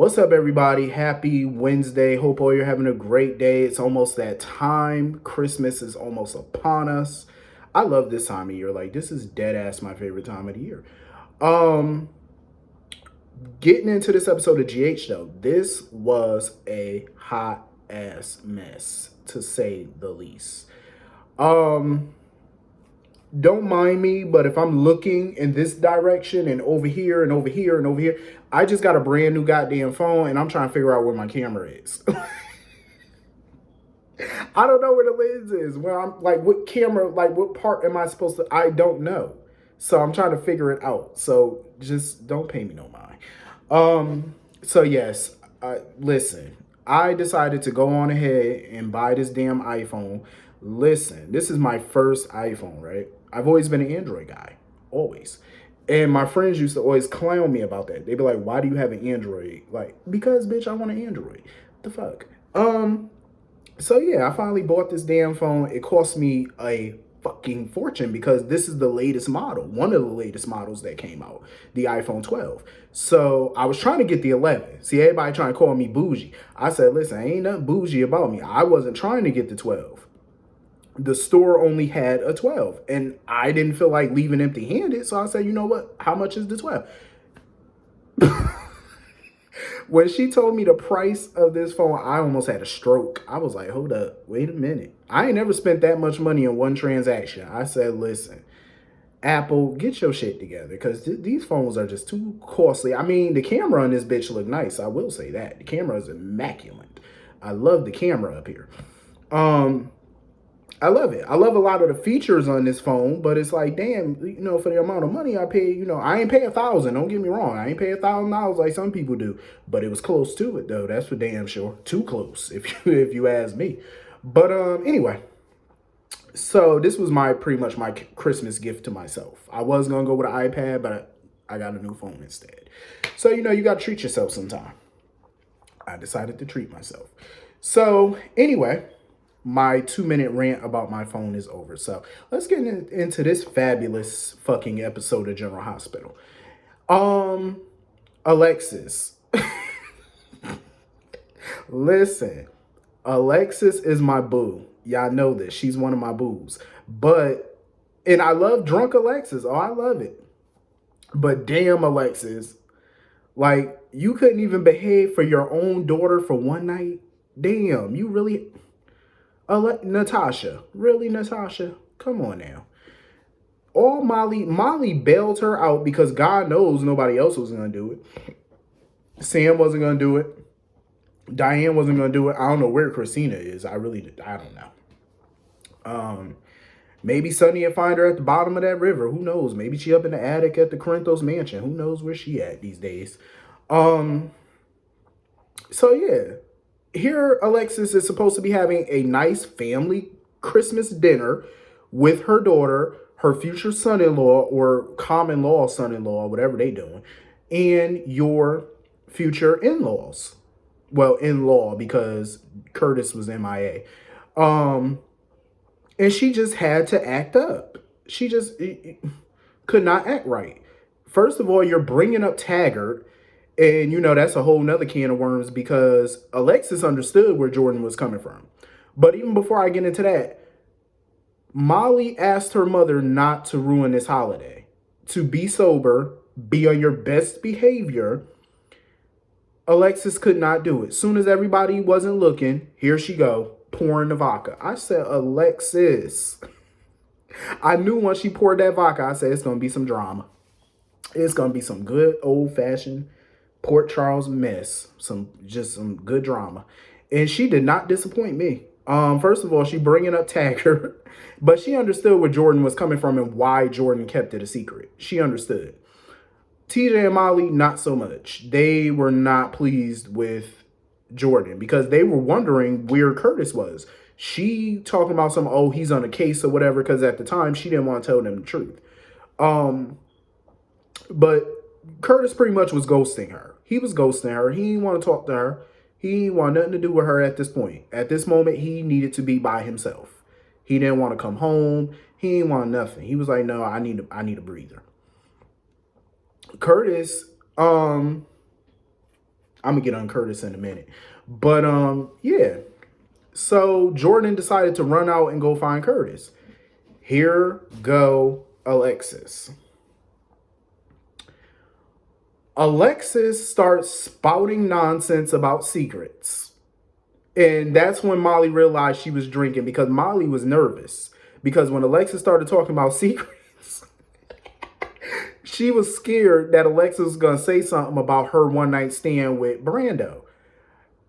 What's up, everybody? Happy Wednesday. Hope all you're having a great day. It's almost that time. Christmas is almost upon us. I love this time of year. Like, this is dead ass my favorite time of the year. Um, Getting into this episode of GH though, this was a hot ass mess to say the least. Um, don't mind me, but if I'm looking in this direction and over here and over here and over here, I just got a brand new goddamn phone and I'm trying to figure out where my camera is. I don't know where the lens is. Where I'm like, what camera, like what part am I supposed to, I don't know. So I'm trying to figure it out. So just don't pay me no mind. So yes, listen, I decided to go on ahead and buy this damn iPhone. Listen, this is my first iPhone, right? I've always been an Android guy, always. And my friends used to always clown me about that. They'd be like, why do you have an Android? Like, because bitch, I want an Android. The fuck? So yeah, I finally bought this damn phone. It cost me a fucking fortune because this is the latest model, one of the latest models that came out, the iPhone 12. So I was trying to get the 11. See, everybody trying to call me bougie. I said, listen, ain't nothing bougie about me. I wasn't trying to get the 12. The store only had a 12 and I didn't feel like leaving empty handed. So I said, you know what? How much is the 12? When she told me the price of this phone, I almost had a stroke. I was like, hold up, wait a minute. I ain't never spent that much money in one transaction. I said, listen, Apple, get your shit together because these phones are just too costly. I mean, the camera on this bitch look nice. I will say that. The camera is immaculate. I love the camera up here. I love it. I love a lot of the features on this phone, but it's like, damn, you know, for the amount of money I pay, you know, I ain't pay $1,000. Don't get me wrong. I ain't pay $1,000 like some people do, but it was close to it though. That's for damn sure. Too close, if you ask me. But anyway, so this was pretty much my Christmas gift to myself. I was gonna go with an iPad, but I got a new phone instead. So you know, you got to treat yourself sometime. I decided to treat myself. So anyway, my 2-minute rant about my phone is over. So let's get into this fabulous fucking episode of General Hospital. Alexis. Listen, Alexis is my boo. Y'all know this. She's one of my boos. And I love drunk Alexis. Oh, I love it. But damn, Alexis, like, you couldn't even behave for your own daughter for one night. Damn, you really... Natasha. Really, Natasha? Come on now. Molly bailed her out because God knows nobody else was going to do it. Sam wasn't going to do it. Diane wasn't going to do it. I don't know where Christina is. I don't know. Maybe Sonny will find her at the bottom of that river. Who knows? Maybe she up in the attic at the Corinthos mansion. Who knows where she at these days? So yeah. Here, Alexis is supposed to be having a nice family Christmas dinner with her daughter, her future son-in-law or common law son-in-law, whatever they doing, and your future in-laws. Well, in-law because Curtis was MIA. And she just had to act up. She just could not act right. First of all, you're bringing up Taggart. And, you know, that's a whole nother can of worms because Alexis understood where Jordan was coming from. But even before I get into that, Molly asked her mother not to ruin this holiday, to be sober, be on your best behavior. Alexis could not do it. Soon as everybody wasn't looking, here she go, pouring the vodka. I said, Alexis. I knew once she poured that vodka, I said, it's going to be some drama. It's going to be some good old-fashioned Port Charles mess, some good drama. And she did not disappoint me. First of all, she bringing up Taggart, but she understood where Jordan was coming from and why Jordan kept it a secret. She understood. TJ and Molly, not so much. They were not pleased with Jordan because they were wondering where Curtis was. She talking about some, oh, he's on a case or whatever, because at the time she didn't want to tell them the truth. But Curtis pretty much was ghosting her. He was ghosting her. He didn't want to talk to her. He didn't want nothing to do with her at this point. At this moment, he needed to be by himself. He didn't want to come home. He didn't want nothing. He was like, no, I need a breather. Curtis, I'm gonna get on Curtis in a minute. But yeah. So Jordan decided to run out and go find Curtis. Here go Alexis. Alexis starts spouting nonsense about secrets. And that's when Molly realized she was drinking, because Molly was nervous. Because when Alexis started talking about secrets, she was scared that Alexis was going to say something about her one night stand with Brando.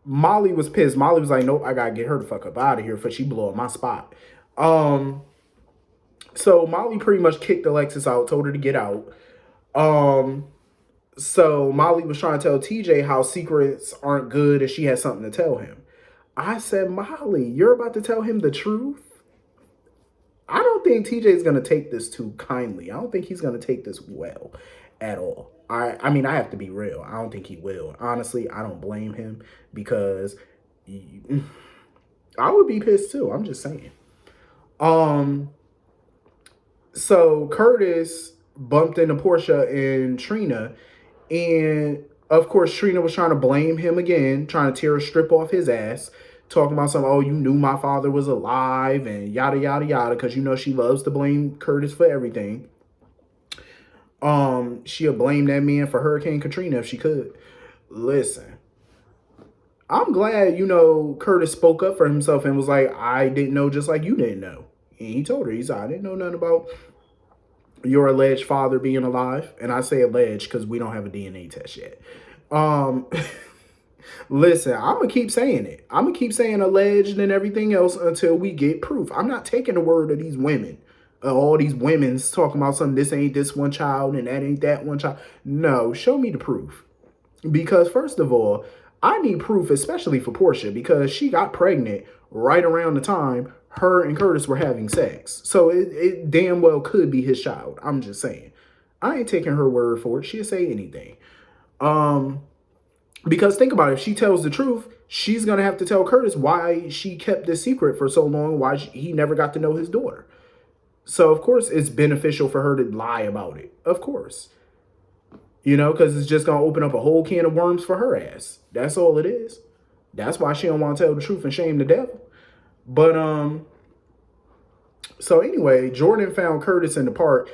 Molly was pissed. Molly was like, nope, I got to get her the fuck up out of here before she blow up my spot. So Molly pretty much kicked Alexis out, told her to get out. So Molly was trying to tell TJ how secrets aren't good and she had something to tell him. I said, Molly, you're about to tell him the truth? I don't think TJ is going to take this too kindly. I don't think he's going to take this well at all. I mean, I have to be real. I don't think he will. Honestly, I don't blame him, because I would be pissed too. I'm just saying. So Curtis bumped into Portia and Trina, and of course Trina was trying to blame him again, trying to tear a strip off his ass, talking about something, oh, you knew my father was alive and yada yada yada, because you know she loves to blame Curtis for everything. She'll blame that man for Hurricane Katrina if she could. Listen, I'm glad, Curtis spoke up for himself and was like, I didn't know, just like you didn't know. And he told her, he said, I didn't know nothing about your alleged father being alive. And I say alleged because we don't have a DNA test yet. Listen, I'm going to keep saying it. I'm going to keep saying alleged and everything else until we get proof. I'm not taking the word of these women. All these women's talking about something, this ain't this one child and that ain't that one child. No, show me the proof. Because first of all, I need proof, especially for Portia, because she got pregnant right around the time her and Curtis were having sex. So it damn well could be his child. I'm just saying. I ain't taking her word for it. She'll say anything. Because think about it. If she tells the truth, she's going to have to tell Curtis why she kept this secret for so long, why he never got to know his daughter. So, of course, it's beneficial for her to lie about it. Of course. Because it's just going to open up a whole can of worms for her ass. That's all it is. That's why she don't want to tell the truth and shame the devil. But, so anyway, Jordan found Curtis in the park.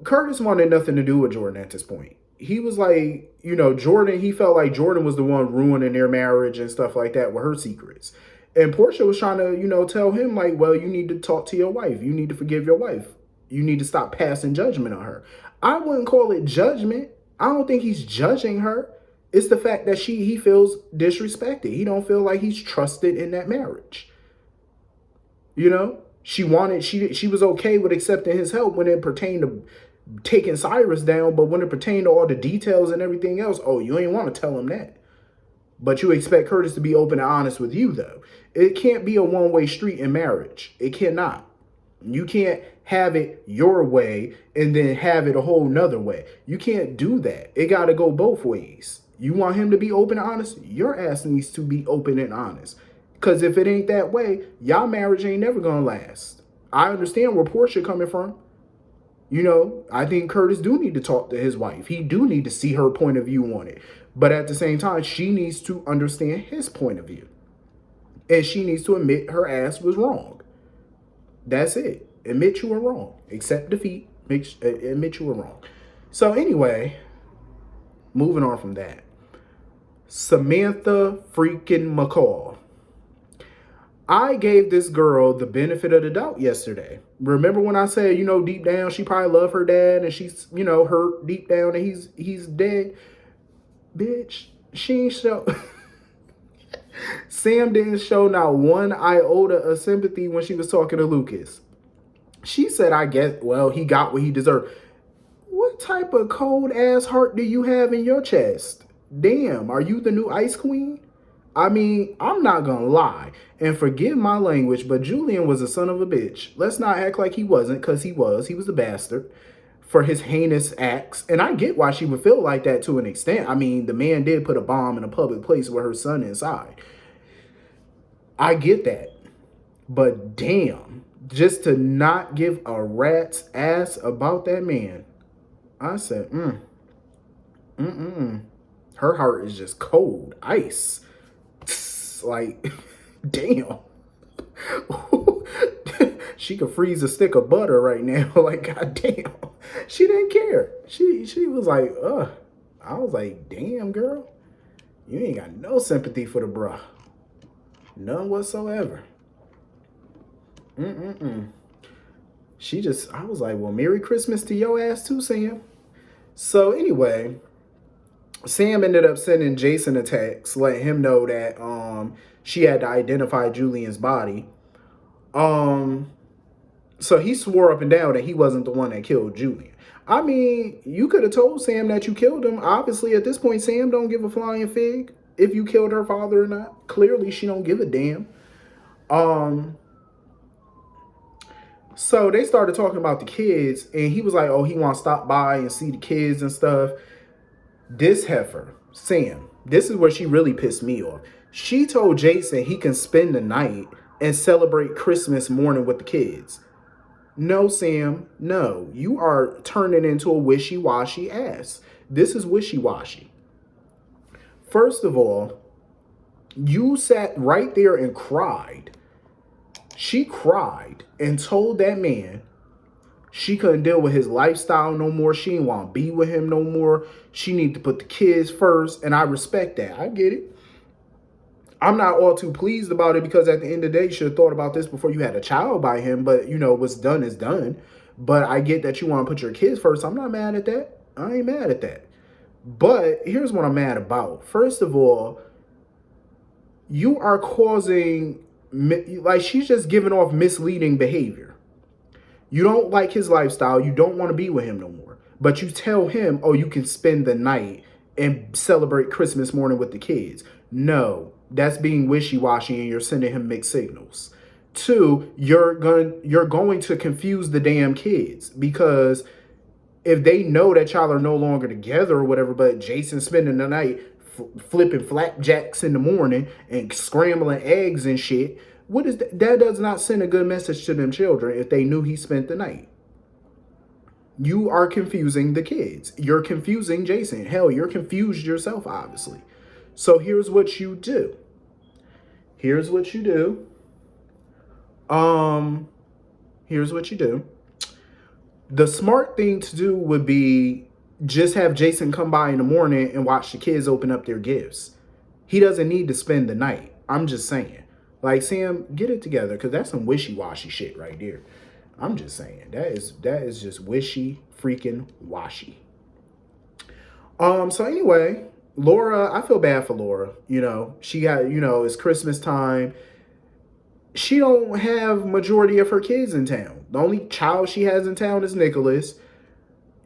Curtis wanted nothing to do with Jordan at this point. He was like, Jordan, he felt like Jordan was the one ruining their marriage and stuff like that with her secrets. And Portia was trying to, tell him like, well, you need to talk to your wife. You need to forgive your wife. You need to stop passing judgment on her. I wouldn't call it judgment. I don't think he's judging her. It's the fact that he feels disrespected. He don't feel like he's trusted in that marriage. She was okay with accepting his help when it pertained to taking Cyrus down, but when it pertained to all the details and everything else, oh, you ain't want to tell him that. But you expect Curtis to be open and honest with you, though. It can't be a one-way street in marriage. It cannot. You can't have it your way and then have it a whole nother way. You can't do that. It got to go both ways. You want him to be open and honest? Your ass needs to be open and honest. Because if it ain't that way, y'all marriage ain't never going to last. I understand where Portia coming from. I think Curtis do need to talk to his wife. He do need to see her point of view on it. But at the same time, she needs to understand his point of view. And she needs to admit her ass was wrong. That's it. Admit you were wrong. Accept defeat. Admit you were wrong. So anyway, moving on from that. Samantha freaking McCall. I gave this girl the benefit of the doubt yesterday. Remember when I said, deep down, she probably loved her dad and she's, hurt deep down and he's dead? Bitch, she ain't show. Sam didn't show not one iota of sympathy when she was talking to Lucas. She said, I guess, well, he got what he deserved. What type of cold ass heart do you have in your chest? Damn, are you the new Ice Queen? I mean, I'm not gonna lie, and forgive my language, but Julian was a son of a bitch. Let's not act like he wasn't, because he was. He was a bastard for his heinous acts. And I get why she would feel like that to an extent. I mean, the man did put a bomb in a public place with her son inside. I get that. But damn, just to not give a rat's ass about that man. I said, Her Her heart is just cold, ice. Like, damn. She could freeze a stick of butter right now. Like, goddamn. She didn't care. She was like, ugh. I was like, damn, girl. You ain't got no sympathy for the bruh. None whatsoever. I was like, well, Merry Christmas to your ass too, Sam. So anyway, Sam ended up sending Jason a text, letting him know that she had to identify Julian's body. So he swore up and down that he wasn't the one that killed Julian. I mean, you could have told Sam that you killed him. Obviously, at this point, Sam don't give a flying fig if you killed her father or not. Clearly, she don't give a damn. So they started talking about the kids, and he was like, oh, he wants to stop by and see the kids and stuff. This heifer, Sam, this is where she really pissed me off. She told Jason he can spend the night and celebrate Christmas morning with the kids. No, Sam, no. You are turning into a wishy-washy ass. This is wishy-washy. First of all, you sat right there and cried. She cried and told that man she couldn't deal with his lifestyle no more. She didn't want to be with him no more. She needed to put the kids first, and I respect that. I get it. I'm not all too pleased about it because at the end of the day, you should have thought about this before you had a child by him. But, you know, what's done is done. But I get that you want to put your kids first. I'm not mad at that. I ain't mad at that. But here's what I'm mad about. First of all, you are causing, like, she's just giving off misleading behavior. You don't like his lifestyle. You don't want to be with him no more. But you tell him, oh, you can spend the night and celebrate Christmas morning with the kids. No, that's being wishy-washy and you're sending him mixed signals. Two, you're going to confuse the damn kids because if they know that y'all are no longer together or whatever, but Jason's spending the night flipping flapjacks in the morning and scrambling eggs and shit, what is that? That does not send a good message to them children if they knew he spent the night. You are confusing the kids. You're confusing Jason. Hell, you're confused yourself, obviously. So here's what you do. Here's what you do. Here's what you do. The smart thing to do would be just have Jason come by in the morning and watch the kids open up their gifts. He doesn't need to spend the night. I'm just saying. Like, Sam, get it together because that's some wishy-washy shit right there. I'm just saying. That is just wishy freaking washy. So anyway, Laura, I feel bad for Laura. You know, she got, you know, it's Christmas time. She don't have majority of her kids in town. The only child she has in town is Nicholas.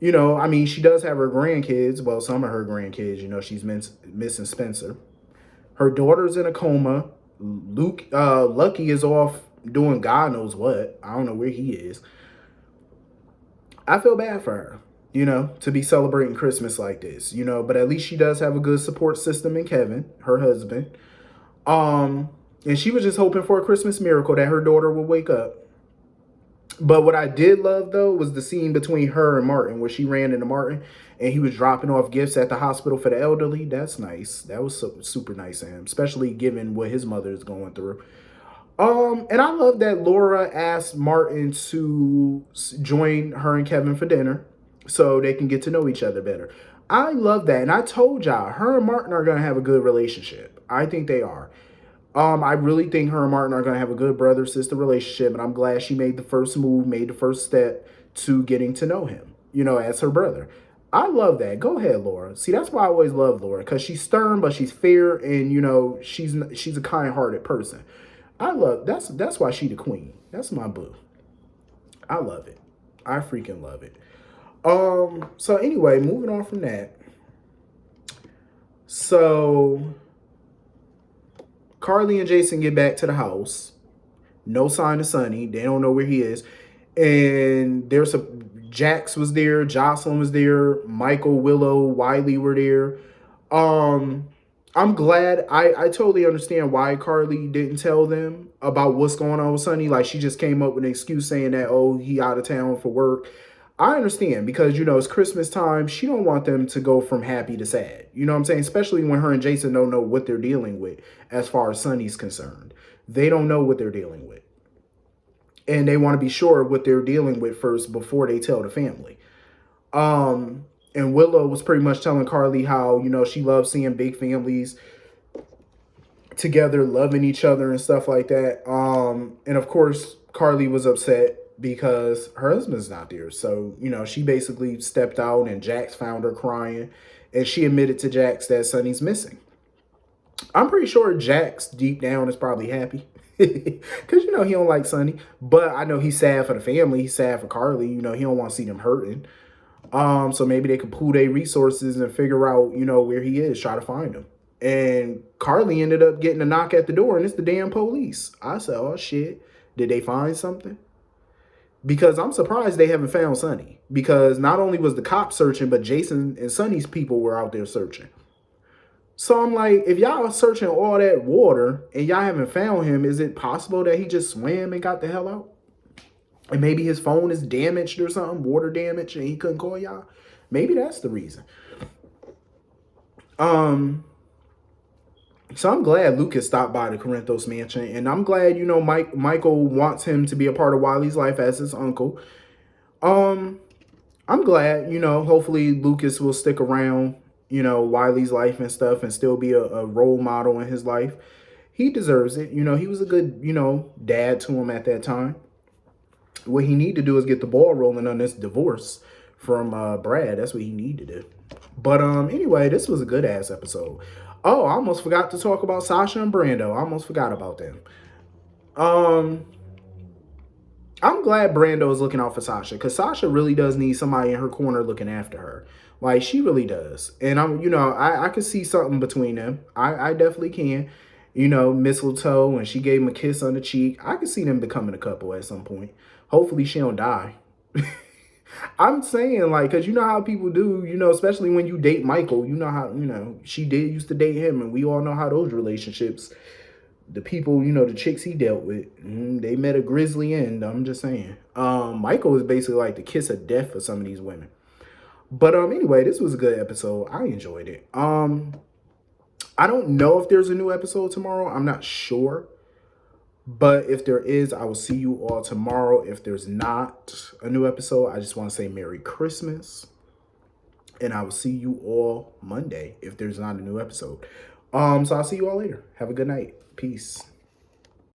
You know, I mean, she does have her grandkids. Well, some of her grandkids, you know, she's missing Spencer. Her daughter's in a coma. Lucky is off doing God knows what. I don't know where he is. I feel bad for her, you know, to be celebrating Christmas like this, you know, but at least she does have a good support system in Kevin, her husband. And she was just hoping for a Christmas miracle that her daughter would wake up. But what I did love, though, was the scene between her and Martin, where she ran into Martin and he was dropping off gifts at the hospital for the elderly. That's nice. That was super nice of him, especially given what his mother is going through. And I love that Laura asked Martin to join her and Kevin for dinner so they can get to know each other better. I love that. And I told y'all, her and Martin are going to have a good relationship. I think they are. I really think her and Martin are going to have a good brother-sister relationship, and I'm glad she made the first move, made the first step to getting to know him, you know, as her brother. I love that. Go ahead, Laura. See, that's why I always love Laura, because she's stern, but she's fair, and, you know, she's a kind-hearted person. That's why she the queen. That's my boo. I love it. I freaking love it. So anyway, moving on from that. So Carly and Jason get back to the house. No sign of Sonny. They don't know where he is. And Jax was there. Jocelyn was there. Michael, Willow, Wiley were there. I'm glad. I totally understand why Carly didn't tell them about what's going on with Sonny. Like, she just came up with an excuse saying that, oh, he out of town for work. I understand because, it's Christmas time. She don't want them to go from happy to sad. You know what I'm saying? Especially when her and Jason don't know what they're dealing with as far as Sonny's concerned. They don't know what they're dealing with. And they want to be sure what they're dealing with first before they tell the family. And Willow was pretty much telling Carly how, she loves seeing big families together, loving each other and stuff like that. And of course, Carly was upset because her husband's not there. So, she basically stepped out and Jax found her crying. And she admitted to Jax that Sonny's missing. I'm pretty sure Jax deep down is probably happy. Because, he don't like Sonny. But I know he's sad for the family. He's sad for Carly. He don't want to see them hurting. So maybe they could pool their resources and figure out, where he is, try to find him. And Carly ended up getting a knock at the door, and it's the damn police. I said, oh, shit. Did they find something? Because I'm surprised they haven't found Sonny. Because not only was the cop searching, but Jason and Sonny's people were out there searching. So I'm like, if y'all are searching all that water and y'all haven't found him, is it possible that he just swam and got the hell out? And maybe his phone is damaged or something, water damage, and he couldn't call y'all. Maybe that's the reason. So I'm glad Lucas stopped by the Corinthos mansion, and I'm glad, Michael wants him to be a part of Wiley's life as his uncle. I'm glad, hopefully Lucas will stick around, Wiley's life and stuff and still be a role model in his life. He deserves it. He was a good, dad to him at that time. What he need to do is get the ball rolling on this divorce from Brad. That's what he need to do. But anyway, this was a good ass episode. Oh, I almost forgot to talk about Sasha and Brando. I almost forgot about them. I'm glad Brando is looking out for Sasha because Sasha really does need somebody in her corner looking after her. Like, she really does. And I could see something between them. I definitely can. Mistletoe, and she gave him a kiss on the cheek. I could see them becoming a couple at some point. Hopefully she don't die. I'm saying, like, because how people do, especially when you date Michael, how, she used to date him, and we all know how those relationships, the people, the chicks he dealt with, they met a grisly end. I'm just saying. Michael is basically like the kiss of death for some of these women. But anyway, this was a good episode. I enjoyed it. I don't know if there's a new episode tomorrow. I'm not sure. But if there is, I will see you all tomorrow. If there's not a new episode, I just want to say Merry Christmas. And I will see you all Monday if there's not a new episode. So I'll see you all later. Have a good night. Peace.